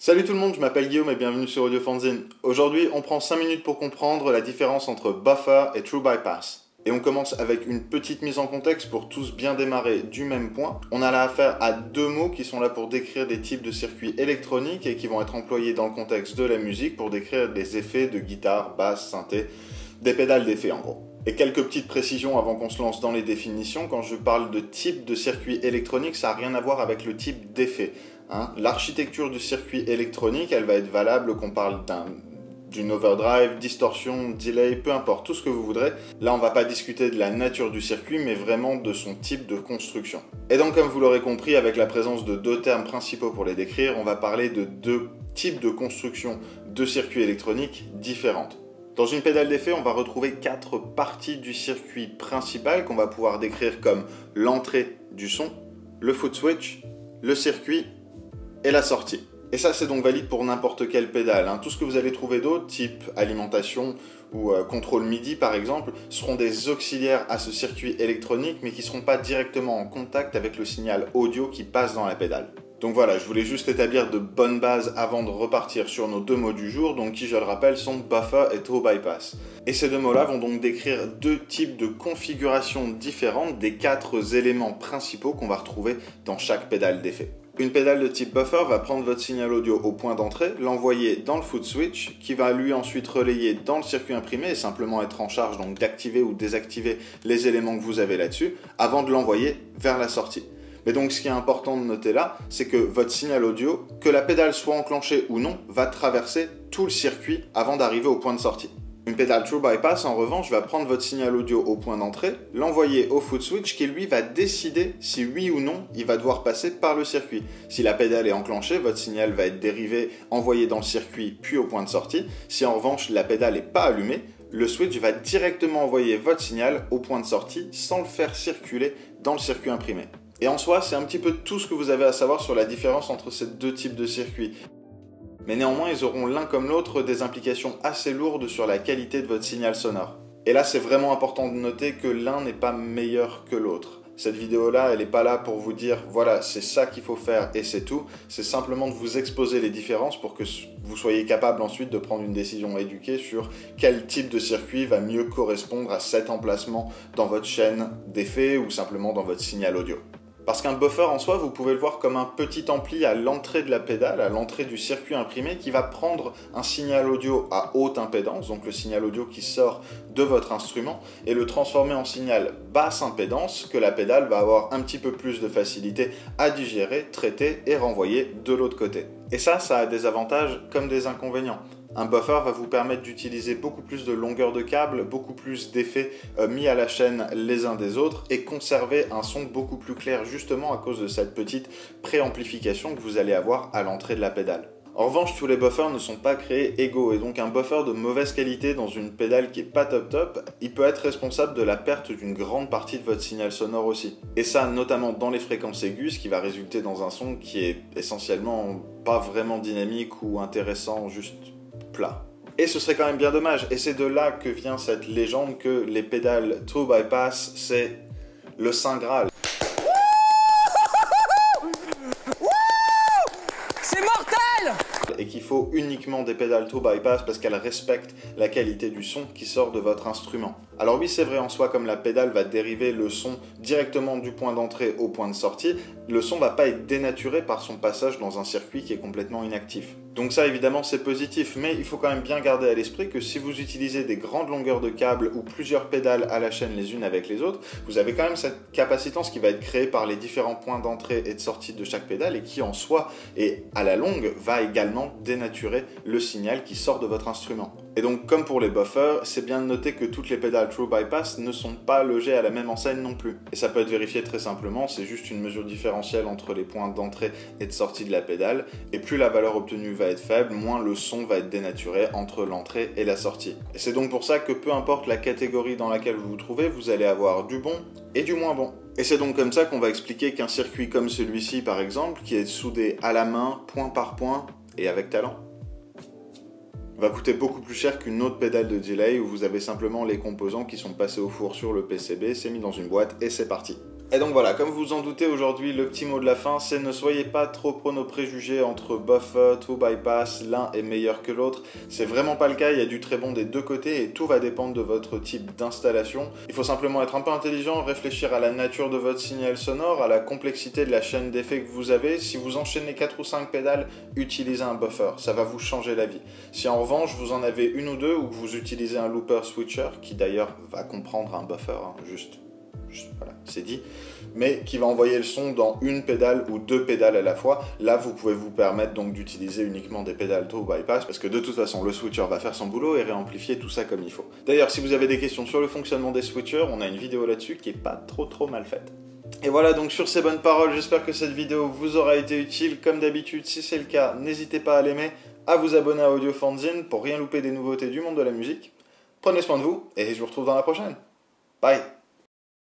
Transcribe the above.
Salut tout le monde, je m'appelle Guillaume et bienvenue sur Audio Fanzine. Aujourd'hui, on prend 5 minutes pour comprendre la différence entre buffer et true bypass. Et on commence avec une petite mise en contexte pour tous bien démarrer du même point. On a là affaire à deux mots qui sont là pour décrire des types de circuits électroniques et qui vont être employés dans le contexte de la musique pour décrire des effets de guitare, basse, synthé, des pédales d'effet en gros. Et quelques petites précisions avant qu'on se lance dans les définitions. Quand je parle de type de circuit électronique, ça n'a rien à voir avec le type d'effet. L'architecture du circuit électronique, elle va être valable qu'on parle d'une overdrive, distorsion, delay, peu importe, tout ce que vous voudrez. Là, on va pas discuter de la nature du circuit, mais vraiment de son type de construction. Et donc, comme vous l'aurez compris, avec la présence de deux termes principaux pour les décrire, on va parler de deux types de construction de circuits électroniques différentes. Dans une pédale d'effet, on va retrouver 4 parties du circuit principal qu'on va pouvoir décrire comme l'entrée du son, le foot switch, le circuit et la sortie. Et ça, c'est donc valide pour n'importe quelle pédale. Tout ce que vous allez trouver d'autre, type alimentation ou contrôle MIDI par exemple, seront des auxiliaires à ce circuit électronique, mais qui ne seront pas directement en contact avec le signal audio qui passe dans la pédale. Donc voilà, je voulais juste établir de bonnes bases avant de repartir sur nos deux mots du jour, donc qui, je le rappelle, sont buffer et true bypass. Et ces deux mots-là vont donc décrire deux types de configurations différentes des 4 éléments principaux qu'on va retrouver dans chaque pédale d'effet. Une pédale de type buffer va prendre votre signal audio au point d'entrée, l'envoyer dans le foot switch, qui va lui ensuite relayer dans le circuit imprimé et simplement être en charge donc d'activer ou désactiver les éléments que vous avez là-dessus, avant de l'envoyer vers la sortie. Mais donc ce qui est important de noter là, c'est que votre signal audio, que la pédale soit enclenchée ou non, va traverser tout le circuit avant d'arriver au point de sortie. Une pédale true bypass, en revanche, va prendre votre signal audio au point d'entrée, l'envoyer au foot switch qui lui va décider si oui ou non il va devoir passer par le circuit. Si la pédale est enclenchée, votre signal va être dérivé, envoyé dans le circuit puis au point de sortie. Si en revanche la pédale n'est pas allumée, le switch va directement envoyer votre signal au point de sortie sans le faire circuler dans le circuit imprimé. Et en soi, c'est un petit peu tout ce que vous avez à savoir sur la différence entre ces deux types de circuits. Mais néanmoins, ils auront l'un comme l'autre des implications assez lourdes sur la qualité de votre signal sonore. Et là, c'est vraiment important de noter que l'un n'est pas meilleur que l'autre. Cette vidéo-là, elle n'est pas là pour vous dire, voilà, c'est ça qu'il faut faire et c'est tout. C'est simplement de vous exposer les différences pour que vous soyez capable ensuite de prendre une décision éduquée sur quel type de circuit va mieux correspondre à cet emplacement dans votre chaîne d'effets ou simplement dans votre signal audio. Parce qu'un buffer en soi, vous pouvez le voir comme un petit ampli à l'entrée de la pédale, à l'entrée du circuit imprimé, qui va prendre un signal audio à haute impédance, donc le signal audio qui sort de votre instrument, et le transformer en signal basse impédance, que la pédale va avoir un petit peu plus de facilité à digérer, traiter et renvoyer de l'autre côté. Et ça a des avantages comme des inconvénients. Un buffer va vous permettre d'utiliser beaucoup plus de longueur de câble, beaucoup plus d'effets mis à la chaîne les uns des autres et conserver un son beaucoup plus clair justement à cause de cette petite préamplification que vous allez avoir à l'entrée de la pédale. En revanche, tous les buffers ne sont pas créés égaux et donc un buffer de mauvaise qualité dans une pédale qui est pas top, il peut être responsable de la perte d'une grande partie de votre signal sonore aussi. Et ça, notamment dans les fréquences aiguës, ce qui va résulter dans un son qui est essentiellement pas vraiment dynamique ou intéressant, juste plat. Et ce serait quand même bien dommage, et c'est de là que vient cette légende que les pédales true bypass, c'est le Saint Graal. C'est mortel! Et qu'il faut uniquement des pédales true bypass parce qu'elles respectent la qualité du son qui sort de votre instrument. Alors oui, c'est vrai en soi, comme la pédale va dériver le son directement du point d'entrée au point de sortie, le son va pas être dénaturé par son passage dans un circuit qui est complètement inactif. Donc ça, évidemment, c'est positif, mais il faut quand même bien garder à l'esprit que si vous utilisez des grandes longueurs de câbles ou plusieurs pédales à la chaîne les unes avec les autres, vous avez quand même cette capacitance qui va être créée par les différents points d'entrée et de sortie de chaque pédale et qui en soi et à la longue va également dénaturer le signal qui sort de votre instrument. Et donc comme pour les buffers, c'est bien de noter que toutes les pédales true bypass ne sont pas logées à la même enseigne non plus. Et ça peut être vérifié très simplement, c'est juste une mesure différentielle entre les points d'entrée et de sortie de la pédale, et plus la valeur obtenue va être faible, moins le son va être dénaturé entre l'entrée et la sortie. Et c'est donc pour ça que peu importe la catégorie dans laquelle vous vous trouvez, vous allez avoir du bon et du moins bon. Et c'est donc comme ça qu'on va expliquer qu'un circuit comme celui-ci par exemple, qui est soudé à la main, point par point, et avec talent, va coûter beaucoup plus cher qu'une autre pédale de delay où vous avez simplement les composants qui sont passés au four sur le PCB, c'est mis dans une boîte et c'est parti. Et donc voilà, comme vous en doutez aujourd'hui, le petit mot de la fin, c'est ne soyez pas trop nos préjugés entre buffer, true bypass, l'un est meilleur que l'autre. C'est vraiment pas le cas, il y a du très bon des deux côtés et tout va dépendre de votre type d'installation. Il faut simplement être un peu intelligent, réfléchir à la nature de votre signal sonore, à la complexité de la chaîne d'effets que vous avez. Si vous enchaînez 4 ou 5 pédales, utilisez un buffer, ça va vous changer la vie. Si en revanche vous en avez une ou deux ou que vous utilisez un looper switcher, qui d'ailleurs va comprendre un buffer, hein, juste voilà, c'est dit, mais qui va envoyer le son dans une pédale ou deux pédales à la fois. Là, vous pouvez vous permettre donc d'utiliser uniquement des pédales true bypass, parce que de toute façon, le switcher va faire son boulot et réamplifier tout ça comme il faut. D'ailleurs, si vous avez des questions sur le fonctionnement des switchers, on a une vidéo là-dessus qui est pas trop mal faite. Et voilà, donc sur ces bonnes paroles, j'espère que cette vidéo vous aura été utile. Comme d'habitude, si c'est le cas, n'hésitez pas à l'aimer, à vous abonner à Audio Fanzine pour rien louper des nouveautés du monde de la musique. Prenez soin de vous, et je vous retrouve dans la prochaine. Bye!